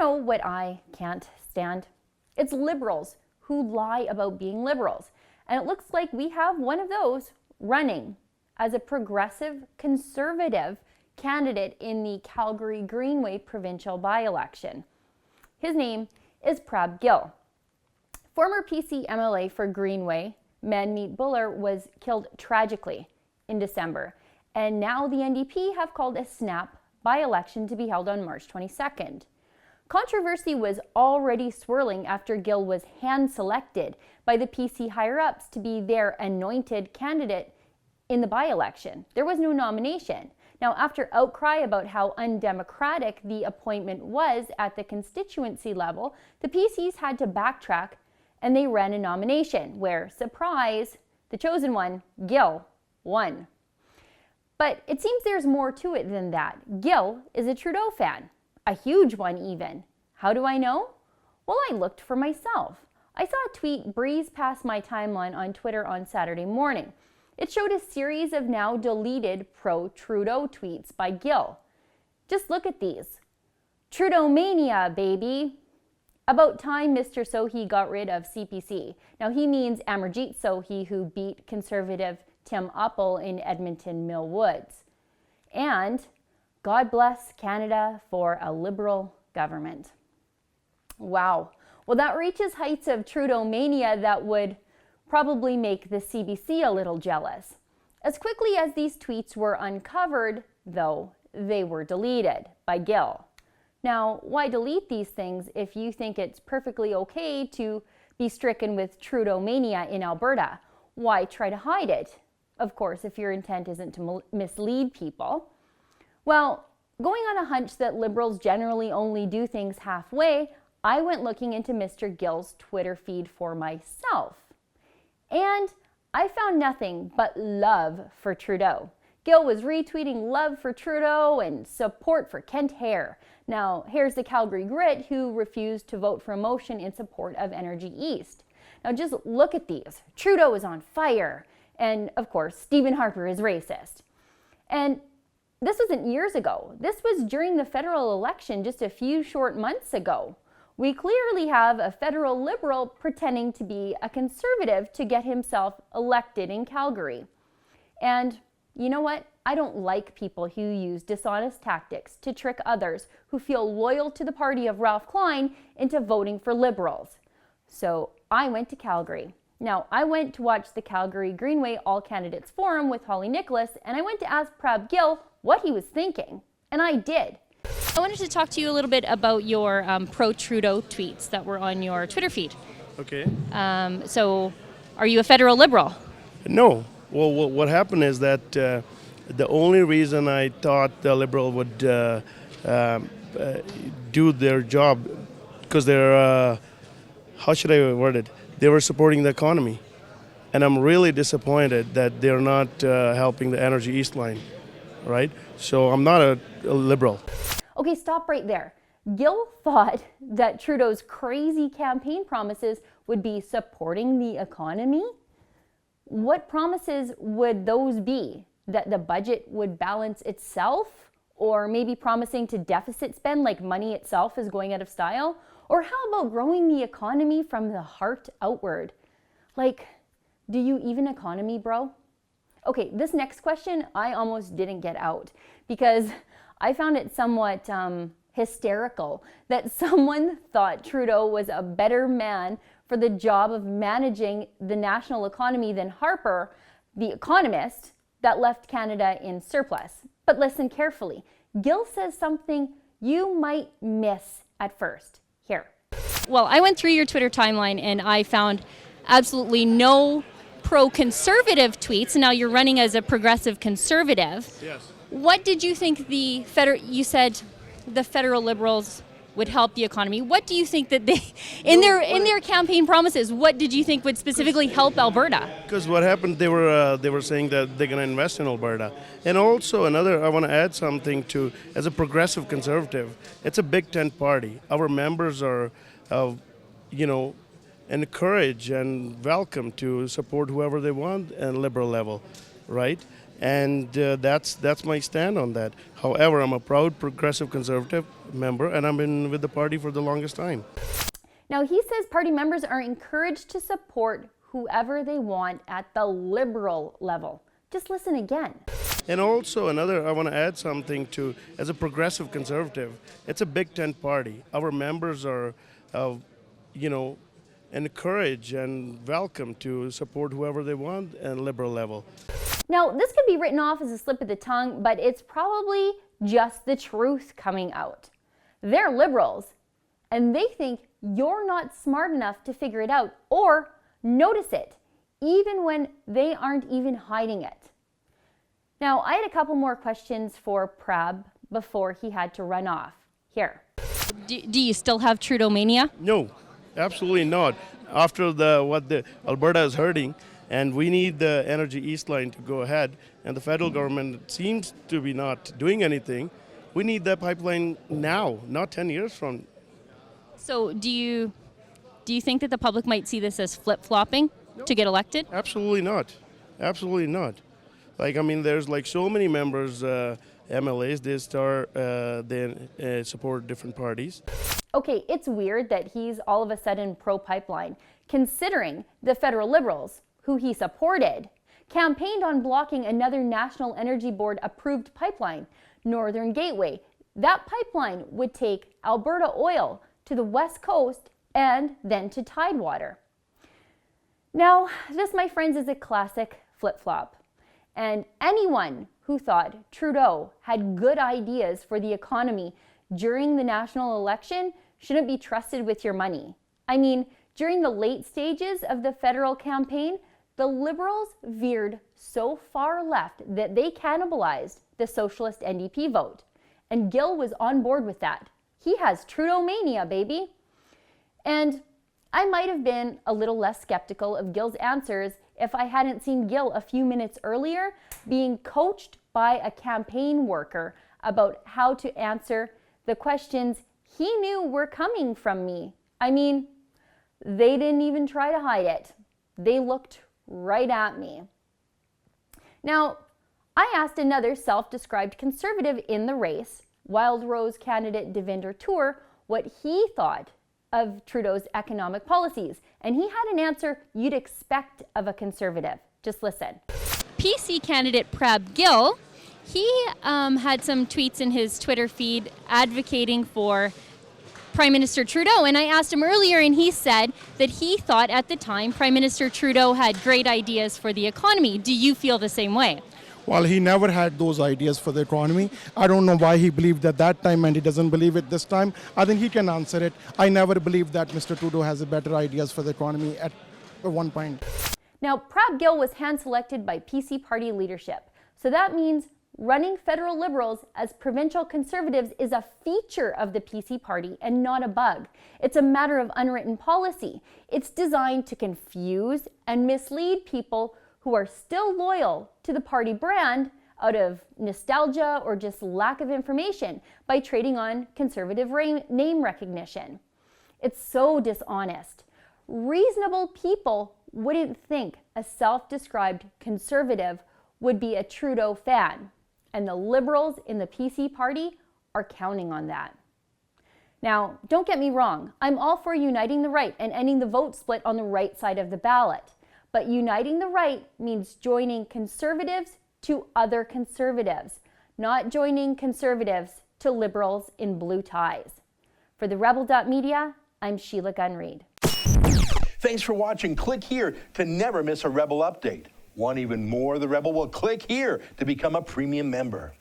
know what I can't stand? It's liberals who lie about being liberals. And it looks like we have one of those running as a progressive conservative candidate in the Calgary-Greenway provincial by-election. His name is Prab Gill. Former PC MLA for Greenway, Manmeet Buller, was killed tragically in December. And now the NDP have called a snap by-election to be held on March 22nd. Controversy was already swirling after Gill was hand-selected by the PC higher-ups to be their anointed candidate in the by-election. There was no nomination. Now, after outcry about how undemocratic the appointment was at the constituency level, the PCs had to backtrack and they ran a nomination where, surprise, the chosen one, Gill, won. But it seems there's more to it than that. Gill is a Trudeau fan, a huge one even. How do I know? Well, I looked for myself. I saw a tweet breeze past my timeline on Twitter on Saturday morning. It showed a series of now deleted pro-Trudeau tweets by Gill. Just look at these. Trudeaumania, baby. About time Mr. Sohi got rid of CPC. Now he means Amarjeet Sohi, who beat Conservative Tim Uppal in Edmonton Mill Woods. And God bless Canada for a Liberal government. Wow. Well, that reaches heights of Trudeaumania that would probably make the CBC a little jealous. As quickly as these tweets were uncovered, though, they were deleted by Gill. Now, why delete these things if you think it's perfectly okay to be stricken with Trudeaumania in Alberta? Why try to hide it? Of course, if your intent isn't to mislead people. Well, going on a hunch that Liberals generally only do things halfway, I went looking into Mr. Gill's Twitter feed for myself. And I found nothing but love for Trudeau. Gill was retweeting love for Trudeau and support for Kent Hare. Now, here's the Calgary Grit, who refused to vote for a motion in support of Energy East. Now, just look at these. Trudeau is on fire. And, of course, Stephen Harper is racist. And this wasn't years ago. This was during the federal election just a few short months ago. We clearly have a federal Liberal pretending to be a Conservative to get himself elected in Calgary. And you know what? I don't like people who use dishonest tactics to trick others who feel loyal to the party of Ralph Klein into voting for Liberals. So I went to Calgary. Now, I went to watch the Calgary-Greenway All-Candidates Forum with Holly Nicholas, and I went to ask Prab Gill what he was thinking. And I did. I wanted to talk to you a little bit about your pro-Trudeau tweets that were on your Twitter feed. Okay. So, are you a federal Liberal? No. Well, what happened is that the only reason I thought the Liberal would do their job, because they're, how should I word it? They were supporting the economy. And I'm really disappointed that they're not helping the Energy East line, right? So I'm not a Liberal. Okay, stop right there. Gill thought that Trudeau's crazy campaign promises would be supporting the economy? What promises would those be? That the budget would balance itself? Or maybe promising to deficit spend like money itself is going out of style? Or how about growing the economy from the heart outward? Like, do you even economy, bro? Okay, this next question I almost didn't get out because I found it somewhat hysterical that someone thought Trudeau was a better man for the job of managing the national economy than Harper, the economist, that left Canada in surplus. But listen carefully. Gill says something you might miss at first. Here. Well, I went through your Twitter timeline and I found absolutely no pro-conservative tweets. Now you're running as a progressive conservative. Yes. What did you think you said the federal Liberals would help the economy. What do you think that they, in their campaign promises, what did you think would specifically help Alberta? Because what happened, they were saying that they're going to invest in Alberta. And also I want to add something to, as a progressive conservative, it's a big tent party. Our members are, encouraged and welcome to support whoever they want at Liberal level, right? And that's my stand on that. However, I'm a proud progressive conservative member, and I've been with the party for the longest time. Now, he says party members are encouraged to support whoever they want at the Liberal level. Just listen again. And also I want to add something to, as a progressive conservative, it's a big tent party. Our members are, encouraged and welcome to support whoever they want at Liberal level. Now, this could be written off as a slip of the tongue, but it's probably just the truth coming out. They're Liberals, and they think you're not smart enough to figure it out or notice it, even when they aren't even hiding it. Now, I had a couple more questions for Prab before he had to run off. Here. Do you still have Trudeaumania? No, absolutely not. After what the Alberta is hurting, and we need the Energy East line to go ahead, and the federal government seems to be not doing anything. We need that pipeline now, not 10 years from. So do you think that the public might see this as flip-flopping to get elected? Absolutely not. Absolutely not. There's so many members, MLAs, they support different parties. Okay, it's weird that he's all of a sudden pro-pipeline, considering the federal Liberals, who he supported, campaigned on blocking another National Energy Board approved pipeline, Northern Gateway. That pipeline would take Alberta oil to the west coast and then to Tidewater. Now, this, my friends, is a classic flip-flop. And anyone who thought Trudeau had good ideas for the economy during the national election shouldn't be trusted with your money. I mean, during the late stages of the federal campaign, the Liberals veered so far left that they cannibalized the Socialist NDP vote. And Gill was on board with that. He has Trudeaumania, baby. And I might have been a little less skeptical of Gill's answers if I hadn't seen Gill a few minutes earlier being coached by a campaign worker about how to answer the questions he knew were coming from me. I mean, they didn't even try to hide it. They looked right at me. Now, I asked another self-described conservative in the race, Wild Rose candidate Devinder Tour, what he thought of Trudeau's economic policies. And he had an answer you'd expect of a conservative. Just listen. PC candidate Prab Gill, he had some tweets in his Twitter feed advocating for Prime Minister Trudeau. And I asked him earlier, and he said that he thought at the time Prime Minister Trudeau had great ideas for the economy. Do you feel the same way? Well, he never had those ideas for the economy. I don't know why he believed at that time and he doesn't believe it this time. I think he can answer it. I never believed that Mr. Trudeau has better ideas for the economy at one point. Now, Prab Gill was hand-selected by PC party leadership. So that means running federal Liberals as provincial conservatives is a feature of the PC party and not a bug. It's a matter of unwritten policy. It's designed to confuse and mislead people who are still loyal to the party brand out of nostalgia or just lack of information by trading on conservative name recognition. It's so dishonest. Reasonable people wouldn't think a self-described conservative would be a Trudeau fan, and the Liberals in the PC party are counting on that. Now, don't get me wrong, I'm all for uniting the right and ending the vote split on the right side of the ballot. But uniting the right means joining conservatives to other conservatives, not joining conservatives to Liberals in blue ties. For the Rebel.media, I'm Sheila Gunn Reid. Thanks for watching. Click here to never miss a Rebel update. Want even more of the Rebel? Well, click here to become a premium member.